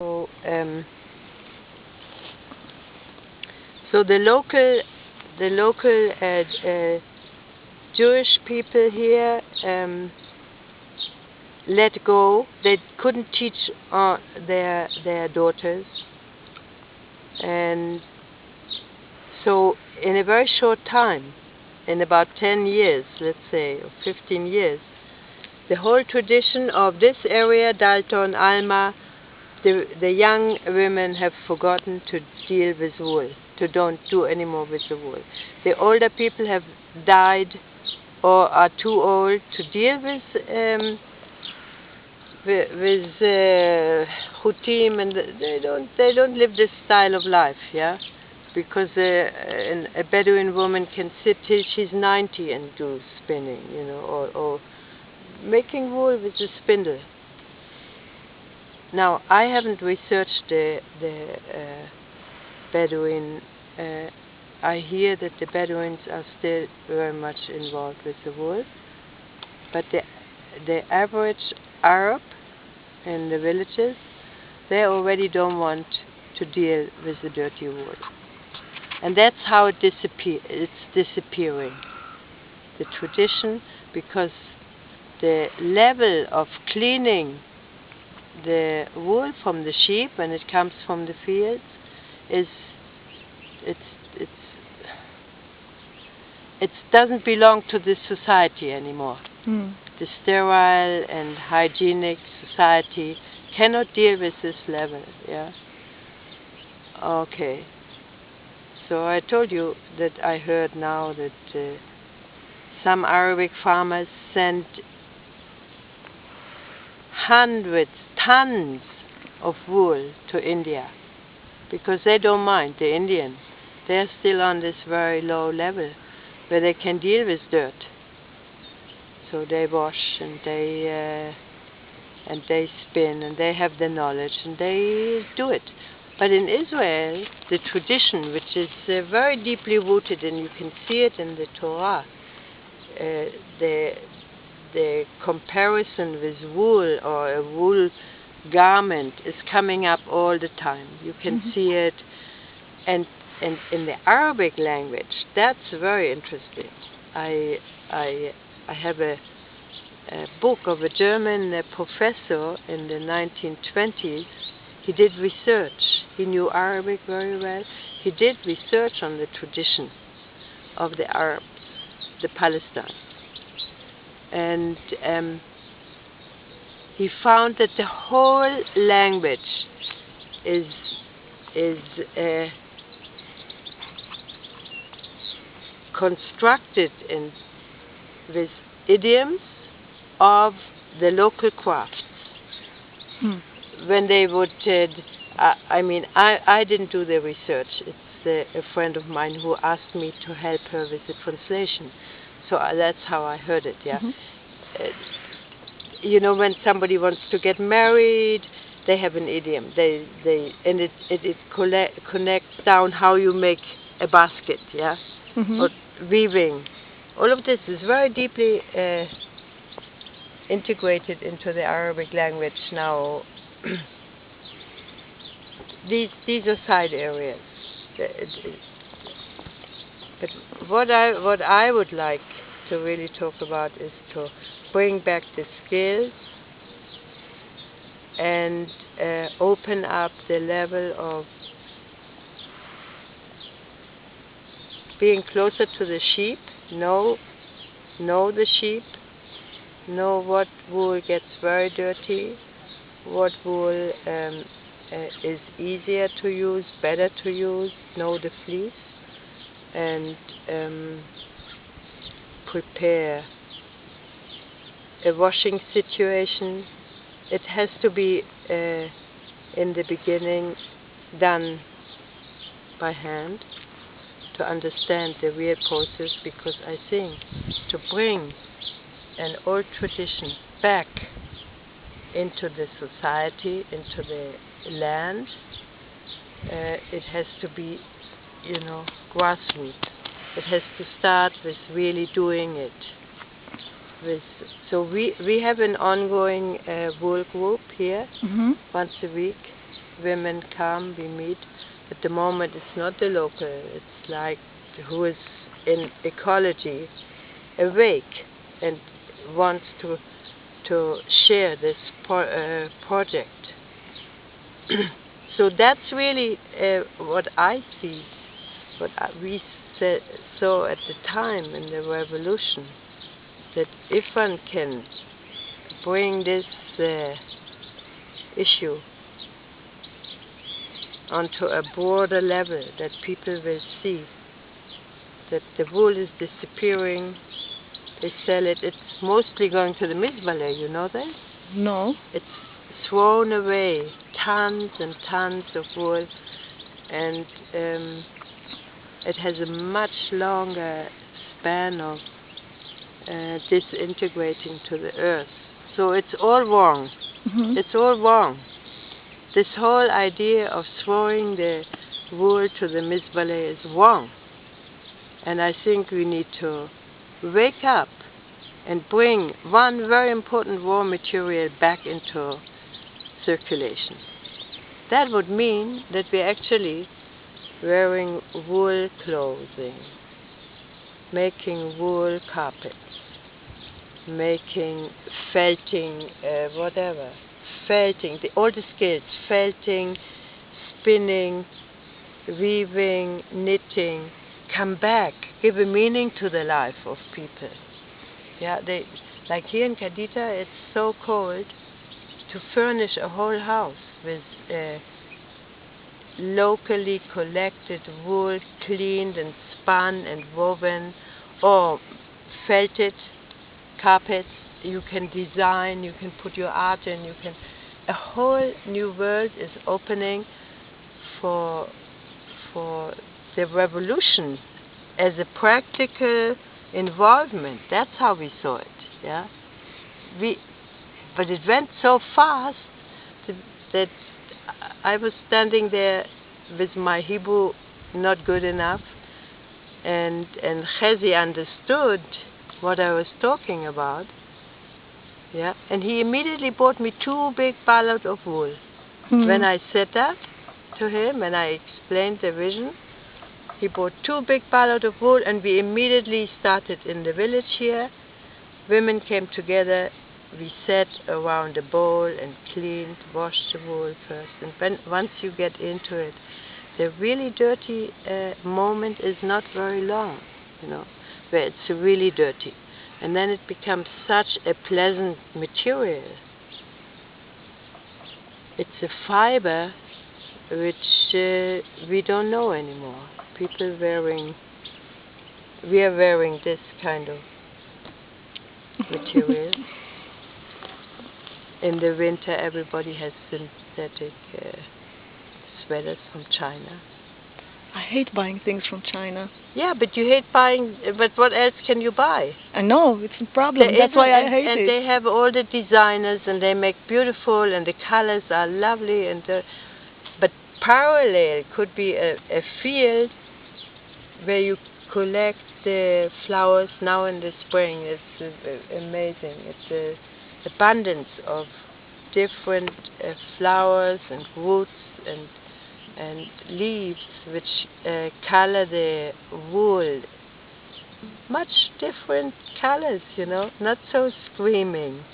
So, so the local Jewish people here let go. They couldn't teach their daughters, and so in a very short time, in about 10 years, let's say, or 15 years, the whole tradition of this area, Dalton, Alma, the young women have forgotten to deal with wool, to don't do any more with the wool. The older people have died or are too old to deal with Hutim, and they don't live this style of life, yeah, because a Bedouin woman can sit till she's 90 and do spinning, you know, or making wool with a spindle. Now, I haven't researched the Bedouin. I hear that the Bedouins are still very much involved with the wool, but the average Arab in the villages, they already don't want to deal with the dirty wool. And that's how it's disappearing, the tradition, because the level of cleaning the wool from the sheep when it comes from the fields it doesn't belong to this society anymore. The sterile and hygienic society cannot deal with this level. Yeah. Okay. So I told you that I heard now that some Arabic farmers send hundreds, tons of wool to India because they don't mind, the Indians. They're still on this very low level where they can deal with dirt. So they wash and they spin and they have the knowledge and they do it. But in Israel, the tradition, which is very deeply rooted, and you can see it in the Torah, the comparison with wool or a wool garment is coming up all the time. You can see it, and in the Arabic language, that's very interesting. I have a book of a German professor in the 1920s. He did research. He knew Arabic very well. He did research on the tradition of the Arabs, the Palestine. And he found that the whole language is constructed with idioms of the local crafts. When they would, I didn't do the research. It's a friend of mine who asked me to help her with the translation. So that's how I heard it, yeah. You know, when somebody wants to get married, they have an idiom. It connects down how you make a basket, yeah, or weaving. All of this is very deeply integrated into the Arabic language now. These are side areas. But what I would like to really talk about is to bring back the skills and open up the level of being closer to the sheep, know the sheep, know what wool gets very dirty, what wool is easier to use, better to use, know the fleece, and prepare a washing situation. It has to be in the beginning done by hand to understand the real process, because I think to bring an old tradition back into the society, into the land, it has to be, you know, grassroots. It has to start with really doing it. So we have an ongoing wool group here once a week, women come, we meet. At the moment it's not the local, it's like who is in ecology awake and wants to share this project. So that's really what I see, what we saw at the time in the revolution, that if one can bring this issue onto a broader level, that people will see that the wool is disappearing. They sell it. It's mostly going to the Mizbale, you know that? No. It's thrown away, tons and tons of wool, and it has a much longer span of disintegrating to the earth. So it's all wrong. It's all wrong. This whole idea of throwing the wool to the Mizbale is wrong. And I think we need to wake up and bring one very important raw material back into circulation. That would mean that we're actually wearing wool clothing, making wool carpets, making felting, whatever, felting, all the skills, felting, spinning, weaving, knitting, come back, give a meaning to the life of people. Yeah, like here in Kadita, it's so cold. To furnish a whole house with locally collected wool, cleaned and spun and woven, or felted carpets, you can design, you can put your art in, a whole new world is opening for the revolution as a practical involvement. That's how we saw it. Yeah, but it went so fast that I was standing there with my Hebrew not good enough, and Chezi understood what I was talking about. Yeah, and he immediately bought me 2 big ballots of wool. When I said that to him and I explained the vision, he bought 2 big ballots of wool, and we immediately started in the village here. Women came together, we sat around a bowl and cleaned, washed the wool first. And once you get into it, the really dirty moment is not very long, you know, where it's really dirty. And then it becomes such a pleasant material. It's a fiber which we don't know anymore. We are wearing this kind of material. In the winter, everybody has synthetic sweaters from China. I hate buying things from China. Yeah, but you hate buying, but what else can you buy? I know, it's a problem. That's why I hate it. And they have all the designers, and they make beautiful, and the colors are lovely, but parallel could be a field where you collect the flowers now in the spring. It's amazing. It's an abundance of different flowers and roots and leaves which color the wool. Much different colors, you know, not so screaming.